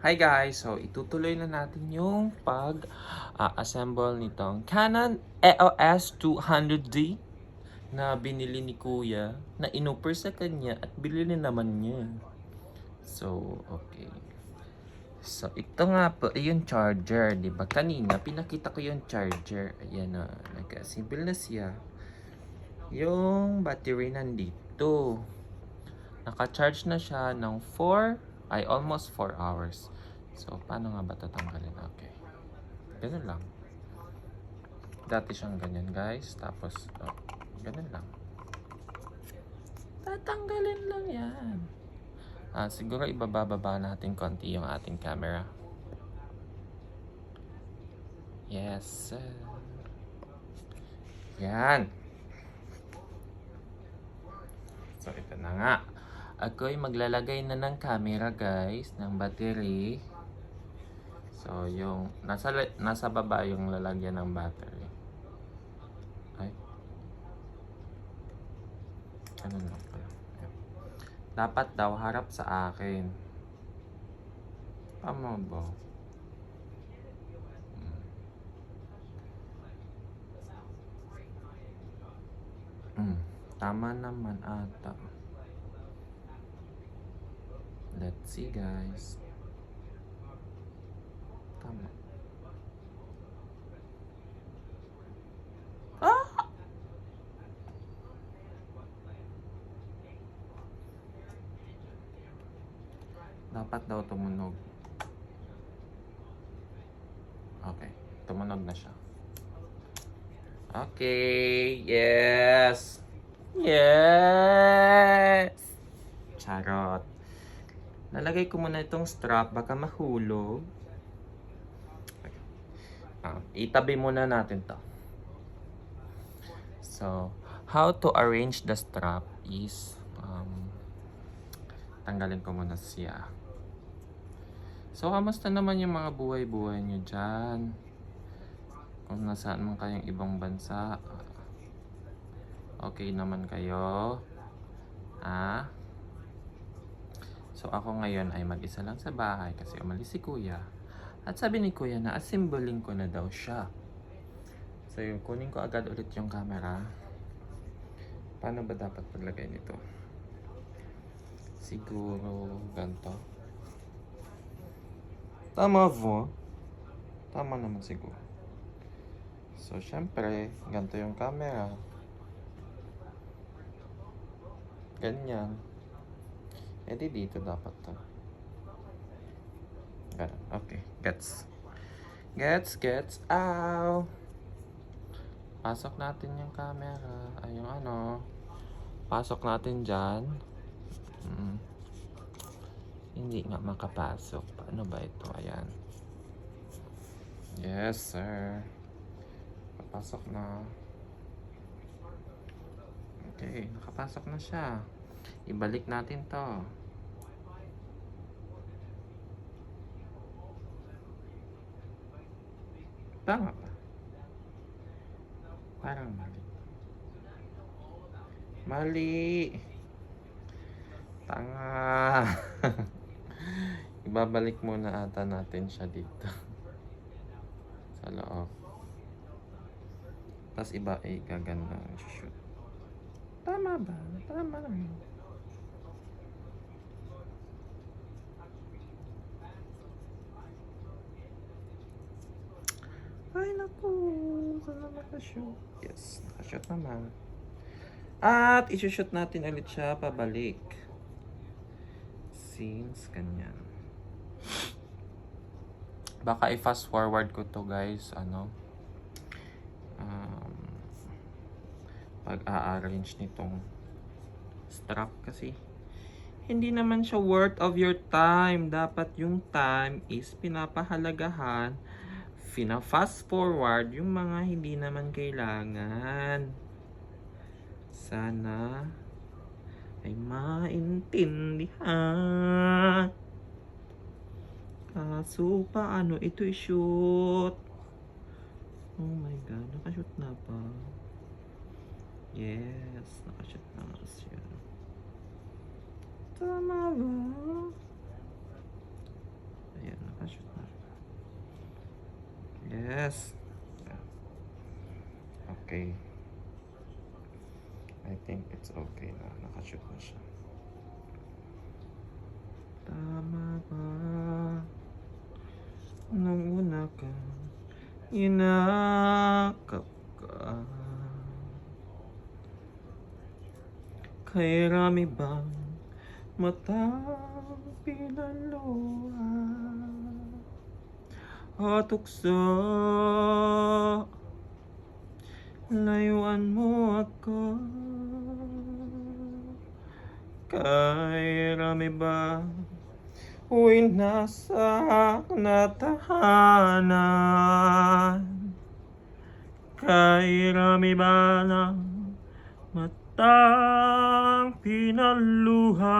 Hi guys! So, itutuloy na natin yung pag-assemble nitong Canon EOS 200D na binili ni Kuya, na inoffer sa kanya at binili naman niya. So, okay. So, ito nga po yung charger, di ba? Kanina, pinakita ko yung charger. Ayan na, nag-assemble na siya. Yung battery nandito. Naka-charge na siya ng almost 4 hours. So, paano nga ba tatanggalin? Okay. Ganun lang. Dati siyang ganyan, guys. Tapos, ganun lang. Tatanggalin lang yan. Siguro ibababa natin konti yung ating camera. Yes, sir. Yan. So, ito na nga. Ako'y maglalagay na ng camera, guys, ng battery. So, yung nasa baba yung lalagyan ng battery. Ay. Ano lang pala. Dapat daw harap sa akin. Tama ba? Tama naman ata. Let's see, guys. Tama. Dapat daw tumunog. Okay. Tumunog na siya. Okay. Yes. Yes. Charot. Nalagay ko muna itong strap. Baka mahulog. Itabi muna natin to. So, how to arrange the strap is tanggalin ko muna siya. So, kamusta naman yung mga buhay-buhay nyo dyan? Kung nasaan man kayong ibang bansa, okay naman kayo? So, ako ngayon ay mag-isa lang sa bahay kasi umalis si Kuya. At sabi ni Kuya na assembling ko na daw siya. So, yung kunin ko agad ulit yung camera. Paano ba dapat paglagay nito? Siguro ganito. Tama po. Tama naman siguro. So, syempre, ganito yung camera. Ganyan. E di dito dapat to. Ganun. Okay. Gets. Ow! Pasok natin yung camera. Ay, yung ano. Pasok natin dyan. Hindi nga makapasok. Paano ba ito? Ayan. Yes, sir. Papasok na. Okay, nakapasok na siya. Ibalik natin to. Tama ba? Parang mali. Mali. Tanga. Ibabalik muna ata natin siya dito. Sa loob. Tapos gaganda shoot. Tama ba? Tama lang. Ay, naku. Sana nakashoot. Yes, nakashoot naman. At isushoot natin ulit siya pabalik. Since ganyan. Baka i-fast forward ko to, guys. Pag-a-arrange nitong strap kasi hindi naman siya worth of your time. Dapat yung time is pinapahalagahan. Fast forward yung mga hindi naman kailangan. Sana ay maintindihan. Kaso paano ito i-shoot? Oh my god, nakashoot na pa. Yes, nakashoot na nga siya. Tama ba? Ayan. Yes. Okay. I think it's okay na. Nakashoot na siya. Tama ba? Nung una ka, inakap ka. Kay rami bang matang pinaluha o tukso, layuan mo ako. Kay rami ba uwi nasa natahanan? Kay rami ba ng matang pinaluha?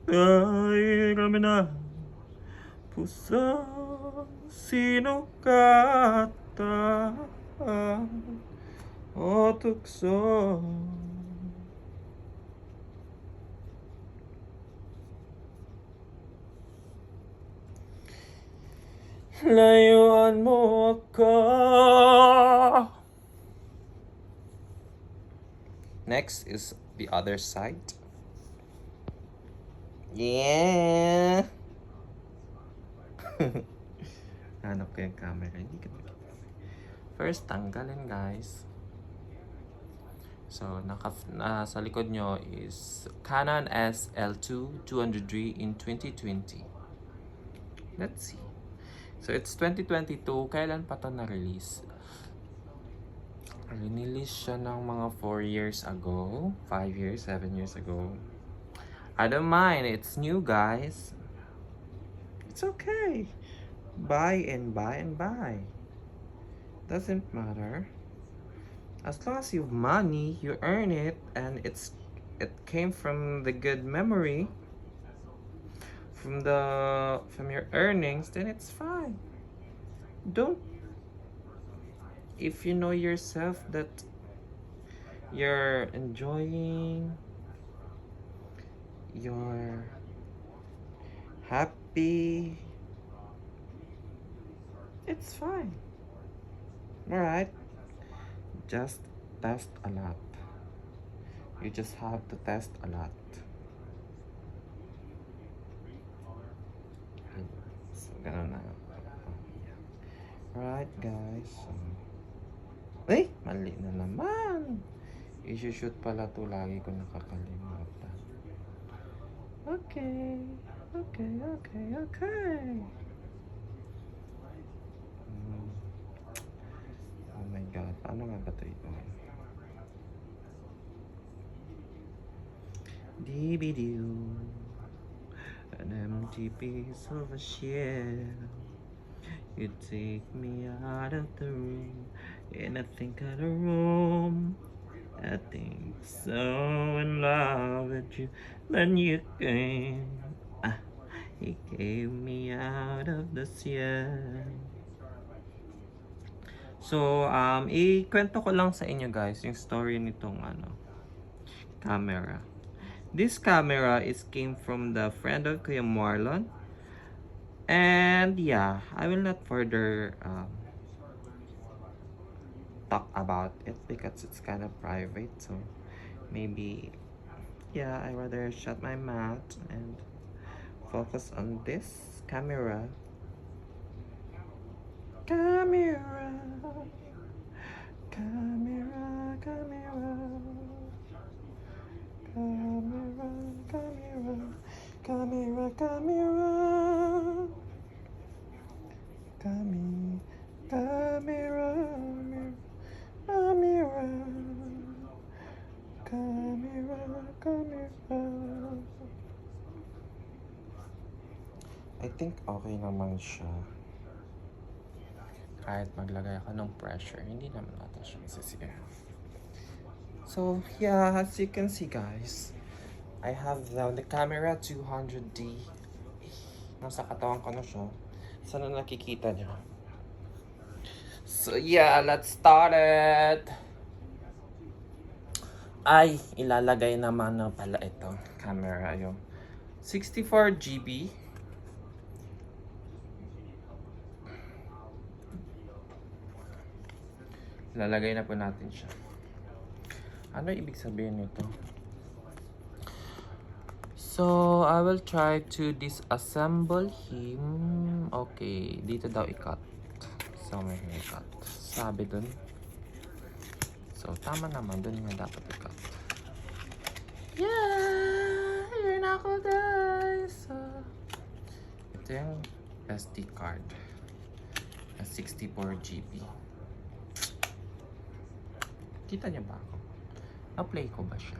Kay rami na pusang sinukatan o tukso. Layuan mo ako. Next is the other side. Yeah. Hanap ko yung camera. Hindi ka makita. First, tanggalin guys. So, sa likod nyo is Canon SL2 200D in 2020. Let's see. So, it's 2022. Kailan pa to na-release? Release siya ng mga 4 years ago. 5 years, 7 years ago. I don't mind. It's new, guys. It's okay. Buy and buy and buy. Doesn't matter. As long as you have money, you earn it, and it came from the good memory. From your earnings, then it's fine. Don't, if you know yourself that you're enjoying, you're happy, it's fine. Alright, just test a lot. You just have to test a lot. So, ganun na. Alright, guys. Ay, mali na naman. I-shoot pala to, lagi ko nakakalimutan. Okay. Oh my God, paano nga ba ito ito? DVD, an empty piece of a shell. You take me out of the room, and I think of the room. I think so in love with you. Then you came, you gave me out of the ciel. So, ikwento ko lang sa inyo guys yung story nitong camera. This camera came from the friend of Kuya Marlon. And yeah, I will not further talk about it because it's kind of private. So maybe, yeah, I rather shut my mouth and focus on this camera. Camera. I think okay naman siya. Kahit maglagay ako ng pressure, hindi naman natin siya masisira. So, yeah, as you can see guys, I have the camera 200D. Nasa katawan ko na siya. Sana nakikita niyo. So, yeah, let's start it. Ay, ilalagay naman na pala ito camera yung 64GB Lalagay na po natin siya. Ano ibig sabihin nito? So, I will try to disassemble him. Okay, dito daw i-cut. So, may i-cut. Sabi dun. So, tama naman. Dun nga dapat i-cut. Yeah! Yun ako, guys! So, ito yung SD card. 64 GB. Kita niyo ba ako? Na-play ko ba siya?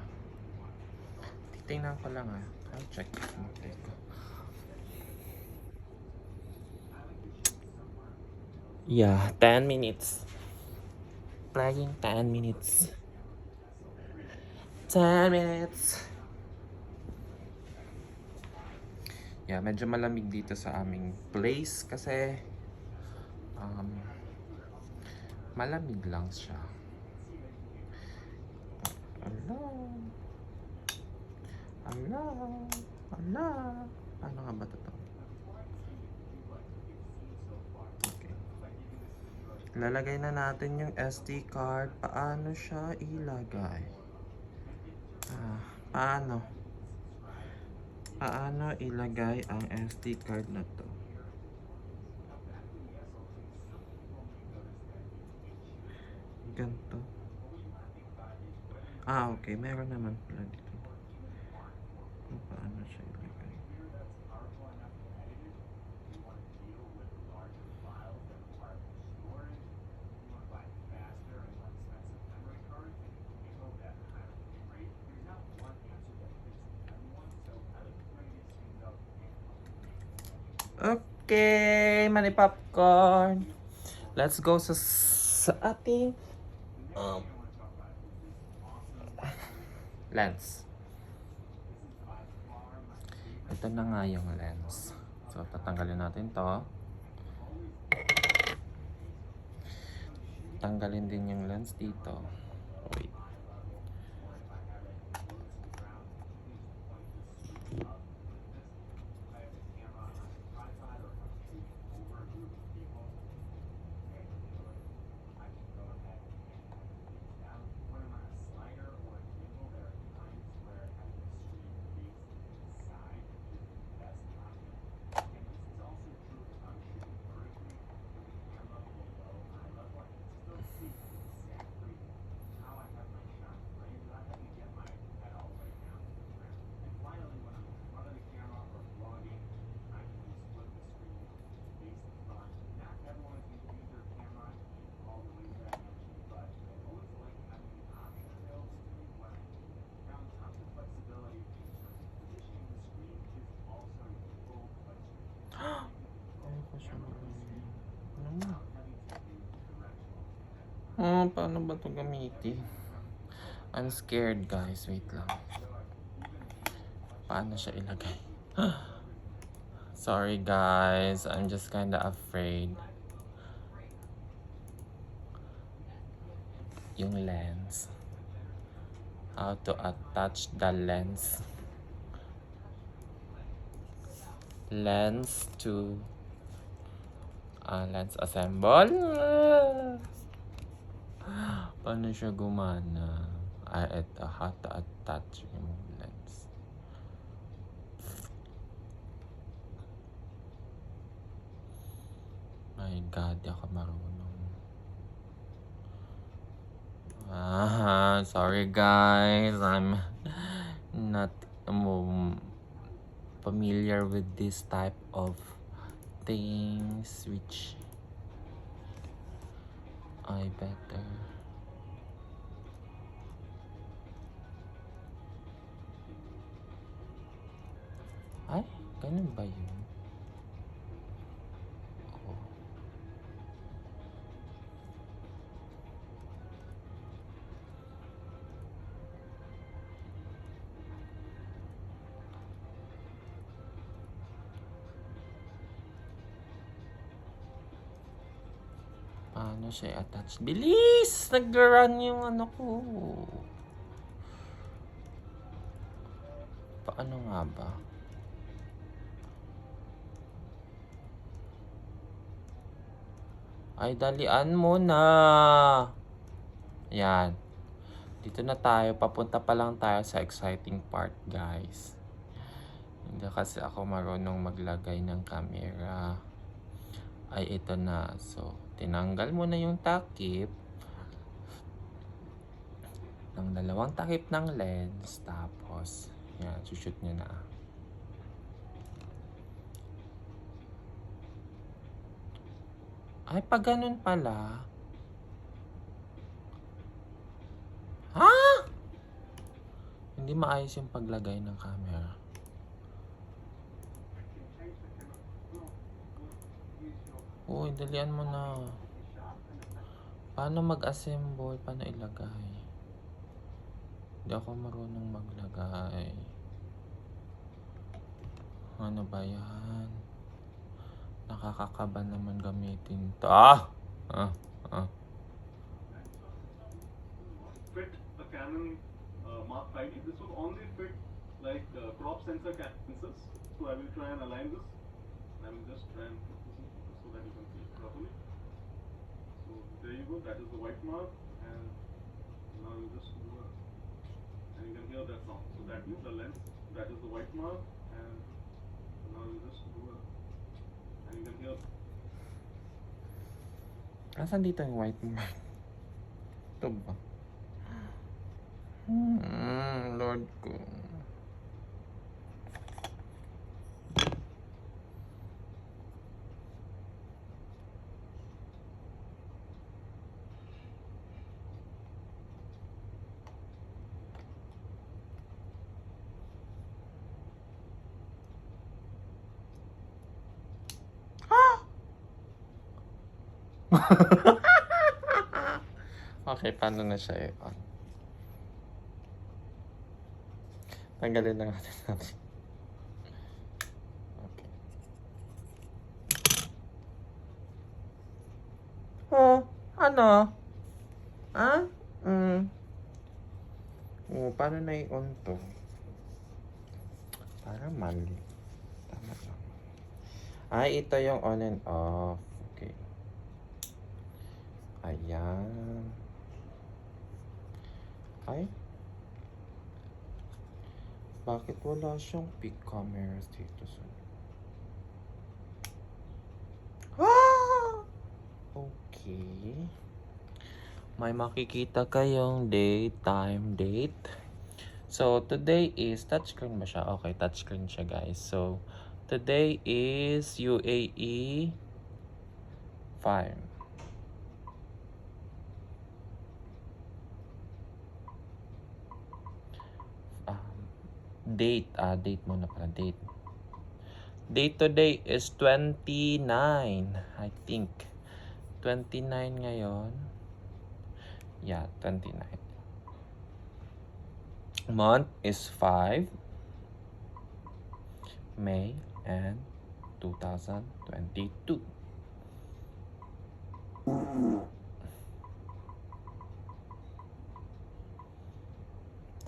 Titingnan ko lang ah. I'll check if na-play ko. Yeah, 10 minutes. Playing 10 minutes. 10 minutes. Yeah, medyo malamig dito sa aming place kasi malamig lang siya. Hello. Hello. Hello. Ano nga ba ito? Okay. Lalagay na natin yung SD card. Paano siya ilagay? Paano? Paano ilagay ang SD card na to? Ganito. Okay. Meron naman pala dito. Paano siya ilagay? Okay, mani popcorn. Let's go sa ating lens. Ito na nga yung lens. So, tatanggalin natin to. Tanggalin din yung lens dito. Wait. Paano ba ito gamitin? I'm scared, guys. Wait lang. Paano siya ilagay? Sorry, guys. I'm just kinda afraid. Yung lens. How to attach the lens. Lens to lens assemble. Paano siya gumana? Ito, how to attach yung lens. My God, di ako marunong. Sorry guys, I'm not familiar with this type of things, which I better. Ay, ganun ba yun? Paano siya attach? Bilis! Nag-run yung ano ko. Paano nga ba? Ay, dalian mo na. Yan. Dito na tayo. Papunta pa lang tayo sa exciting part, guys. Hindi kasi ako marunong maglagay ng camera. Ay, ito na. So, tinanggal mo na yung takip ng dalawang takip ng lens. Tapos, yan, shoot nyo na. Ay, pag ganun pala. Ha? Hindi maayos yung paglagay ng camera. Uy, dalian mo na. Paano mag-assemble? Paano ilagay? Hindi ako marunong maglagay. Ano ba yan? Nakakakaba naman gamitin to. Fit a Canon Mark 5D. This will only fit like crop sensor lenses. So I will try and align this. I will just try and put this in focus so that you can see it properly. So there you go. That is the white mark, and now you just do a, and you can hear that sound. So that means the lens. That is the white mark, and now you just do a, and you can hear. Asan dito yung white mark? Ito ba? Lord ko. Okay, paano na siya i-on? Tanggalin na natin natin. Okay. Oh, ano? Ah? Oh, paano na i-on to? Para mali. Tama lang. Ay, ito yung on and off. Okay. Ayan. Ay. Bakit wala siyang peak cameras dito sa... Okay. May makikita kayong date, time, date. So, today is... Touchscreen ba siya? Okay, touchscreen siya, guys. So, today is UAE 5. Date muna pala, date. Date today is 29, I think. 29 ngayon. Yeah, 29. Month is 5, May, and 2022.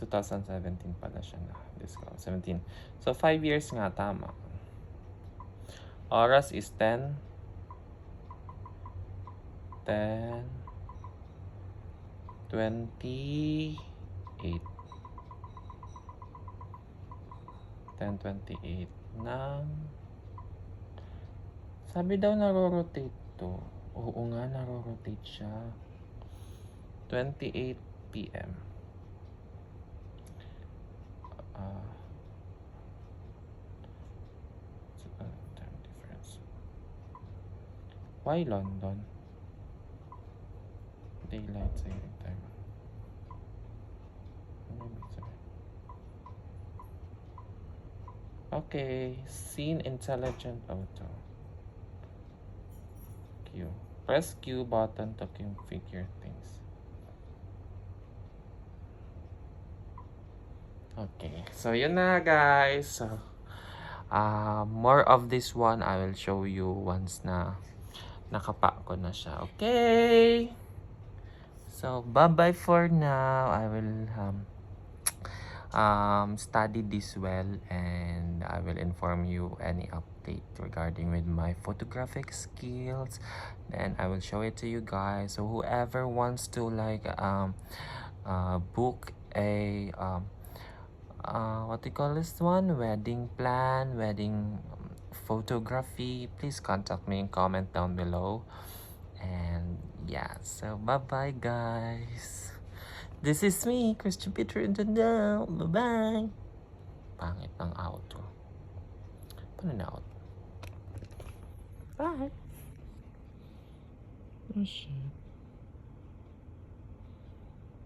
(2017) pala siya na discount. 17. So, 5 years nga, tama. Oras is 10. 28. 10:28 ng... Sabi daw naro-rotate to. Oo nga, naro-rotate siya. 28 PM. Time difference. Why London? Daylight saving time. Okay, scene intelligent auto. Q. Press Q button to configure things. Okay, so yun na guys. So, more of this one I will show you once na nakapa ko na siya. Okay. So, bye-bye for now. I will study this well, and I will inform you any update regarding with my photographic skills. Then I will show it to you guys. So whoever wants to like book a what do you call this one, wedding plan, wedding photography, please contact me and comment down below. And yeah, so bye bye guys. This is me, Christian Peter, and now bye bye. Pangit ng outro. Paano na out? Bye. Oh shit.